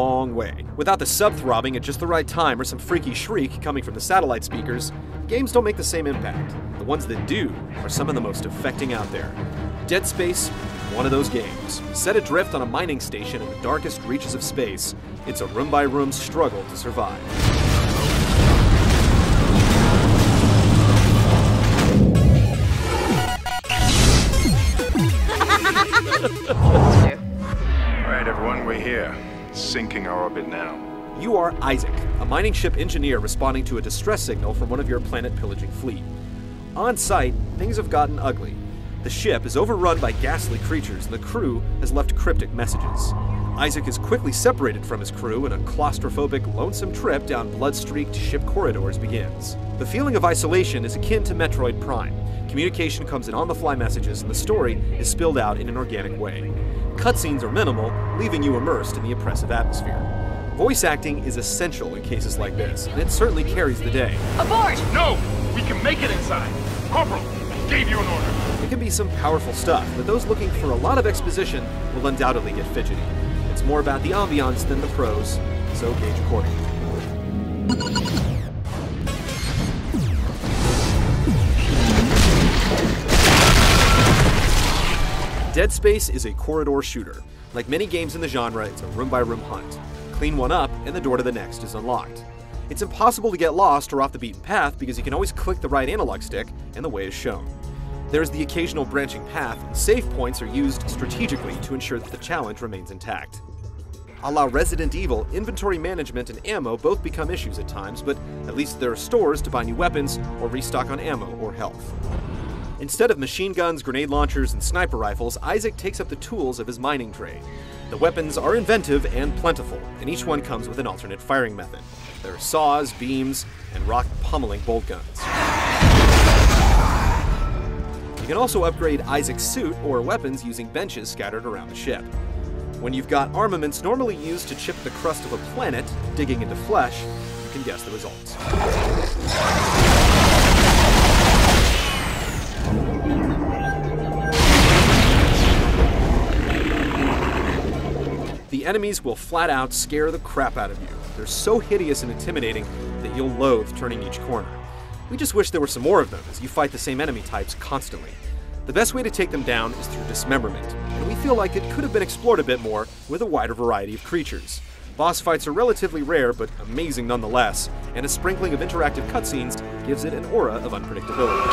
long way. Without the sub throbbing at just the right time or some freaky shriek coming from the satellite speakers, games don't make the same impact. The ones that do are some of the most affecting out there. Dead Space, one of those games. Set adrift on a mining station in the darkest reaches of space, it's a room-by-room struggle to survive. Alright everyone, we're here. Sinking our orbit now. You are Isaac, a mining ship engineer responding to a distress signal from one of your planet-pillaging fleet. On site, things have gotten ugly. The ship is overrun by ghastly creatures and the crew has left cryptic messages. Isaac is quickly separated from his crew and a claustrophobic, lonesome trip down blood-streaked ship corridors begins. The feeling of isolation is akin to Metroid Prime. Communication comes in on-the-fly messages and the story is spilled out in an organic way. Cutscenes are minimal, leaving you immersed in the oppressive atmosphere. Voice acting is essential in cases like this, and it certainly carries the day. Abort! No! We can make it inside! Corporal, I gave you an order! It can be some powerful stuff, but those looking for a lot of exposition will undoubtedly get fidgety. It's more about the ambiance than the prose, so gauge accordingly. Dead Space is a corridor shooter. Like many games in the genre, it's a room-by-room hunt. Clean one up, and the door to the next is unlocked. It's impossible to get lost or off the beaten path because you can always click the right analog stick, and the way is shown. There's the occasional branching path, and save points are used strategically to ensure that the challenge remains intact. A la Resident Evil, inventory management and ammo both become issues at times, but at least there are stores to buy new weapons or restock on ammo or health. Instead of machine guns, grenade launchers, and sniper rifles, Isaac takes up the tools of his mining trade. The weapons are inventive and plentiful, and each one comes with an alternate firing method. There are saws, beams, and rock pummeling bolt guns. You can also upgrade Isaac's suit or weapons using benches scattered around the ship. When you've got armaments normally used to chip the crust of a planet, digging into flesh, you can guess the results. The enemies will flat out scare the crap out of you. They're so hideous and intimidating that you'll loathe turning each corner. We just wish there were some more of them, as you fight the same enemy types constantly. The best way to take them down is through dismemberment, and we feel like it could have been explored a bit more with a wider variety of creatures. Boss fights are relatively rare, but amazing nonetheless, and a sprinkling of interactive cutscenes gives it an aura of unpredictability.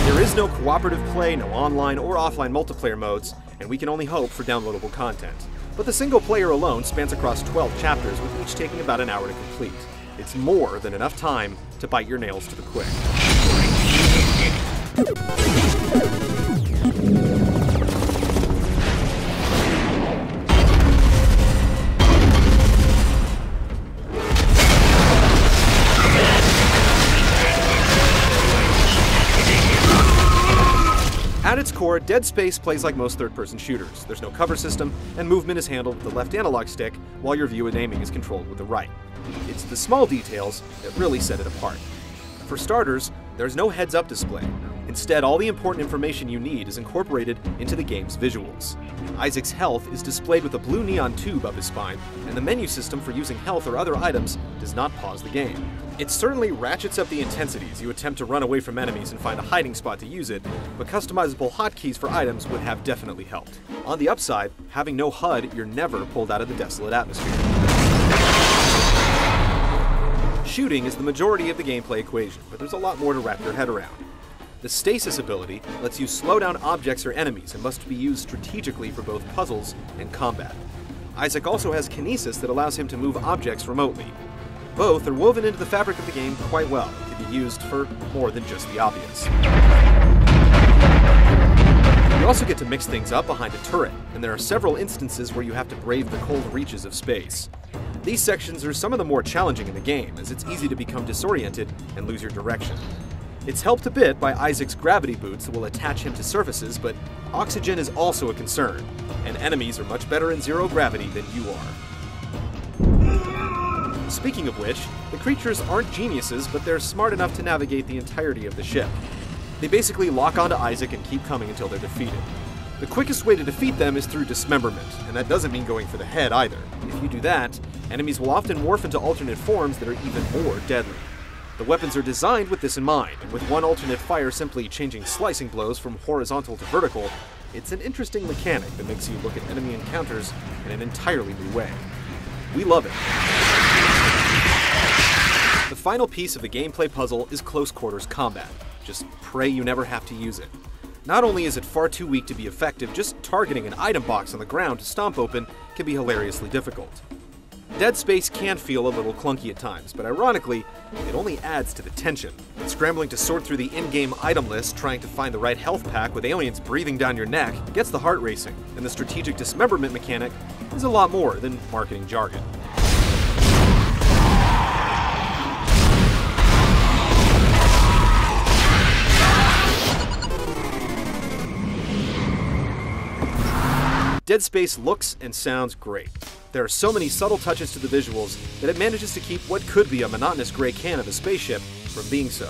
There is no cooperative play, no online or offline multiplayer modes, and we can only hope for downloadable content. But the single player alone spans across 12 chapters, with each taking about an hour to complete. It's more than enough time to bite your nails to the quick. At its core, Dead Space plays like most third-person shooters. There's no cover system, and movement is handled with the left analog stick, while your view and aiming is controlled with the right. It's the small details that really set it apart. For starters, there's no heads-up display. Instead, all the important information you need is incorporated into the game's visuals. Isaac's health is displayed with a blue neon tube up his spine, and the menu system for using health or other items does not pause the game. It certainly ratchets up the intensity as you attempt to run away from enemies and find a hiding spot to use it, but customizable hotkeys for items would have definitely helped. On the upside, having no HUD, you're never pulled out of the desolate atmosphere. Shooting is the majority of the gameplay equation, but there's a lot more to wrap your head around. The stasis ability lets you slow down objects or enemies and must be used strategically for both puzzles and combat. Isaac also has kinesis that allows him to move objects remotely. Both are woven into the fabric of the game quite well and can be used for more than just the obvious. You also get to mix things up behind a turret, and there are several instances where you have to brave the cold reaches of space. These sections are some of the more challenging in the game, as it's easy to become disoriented and lose your direction. It's helped a bit by Isaac's gravity boots that will attach him to surfaces, but oxygen is also a concern, and enemies are much better in zero gravity than you are. Speaking of which, the creatures aren't geniuses, but they're smart enough to navigate the entirety of the ship. They basically lock onto Isaac and keep coming until they're defeated. The quickest way to defeat them is through dismemberment, and that doesn't mean going for the head either. If you do that, enemies will often morph into alternate forms that are even more deadly. The weapons are designed with this in mind, and with one alternate fire simply changing slicing blows from horizontal to vertical, it's an interesting mechanic that makes you look at enemy encounters in an entirely new way. We love it. The final piece of the gameplay puzzle is close quarters combat. Just pray you never have to use it. Not only is it far too weak to be effective, just targeting an item box on the ground to stomp open can be hilariously difficult. Dead Space can feel a little clunky at times, but ironically, it only adds to the tension. Scrambling to sort through the in-game item list, trying to find the right health pack with aliens breathing down your neck, gets the heart racing, and the strategic dismemberment mechanic is a lot more than marketing jargon. Dead Space looks and sounds great. There are so many subtle touches to the visuals that it manages to keep what could be a monotonous gray can of a spaceship from being so.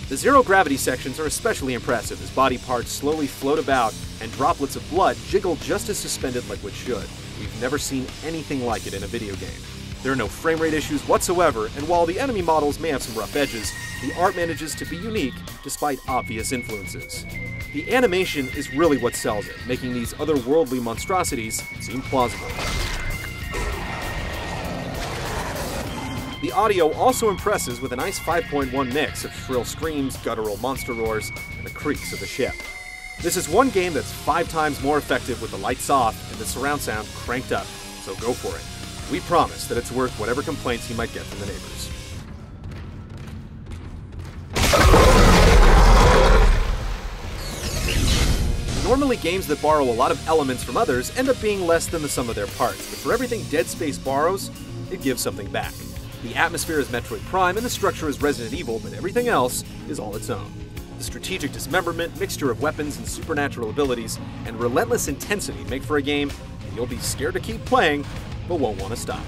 The zero-gravity sections are especially impressive as body parts slowly float about and droplets of blood jiggle just as suspended liquid should. We've never seen anything like it in a video game. There are no frame rate issues whatsoever, and while the enemy models may have some rough edges, the art manages to be unique despite obvious influences. The animation is really what sells it, making these otherworldly monstrosities seem plausible. The audio also impresses with a nice 5.1 mix of shrill screams, guttural monster roars, and the creaks of the ship. This is one game that's 5 times more effective with the lights off and the surround sound cranked up, so go for it. We promise that it's worth whatever complaints you might get from the neighbors. Normally, games that borrow a lot of elements from others end up being less than the sum of their parts, but for everything Dead Space borrows, it gives something back. The atmosphere is Metroid Prime and the structure is Resident Evil, but everything else is all its own. The strategic dismemberment, mixture of weapons and supernatural abilities, and relentless intensity make for a game that you'll be scared to keep playing, but won't want to stop.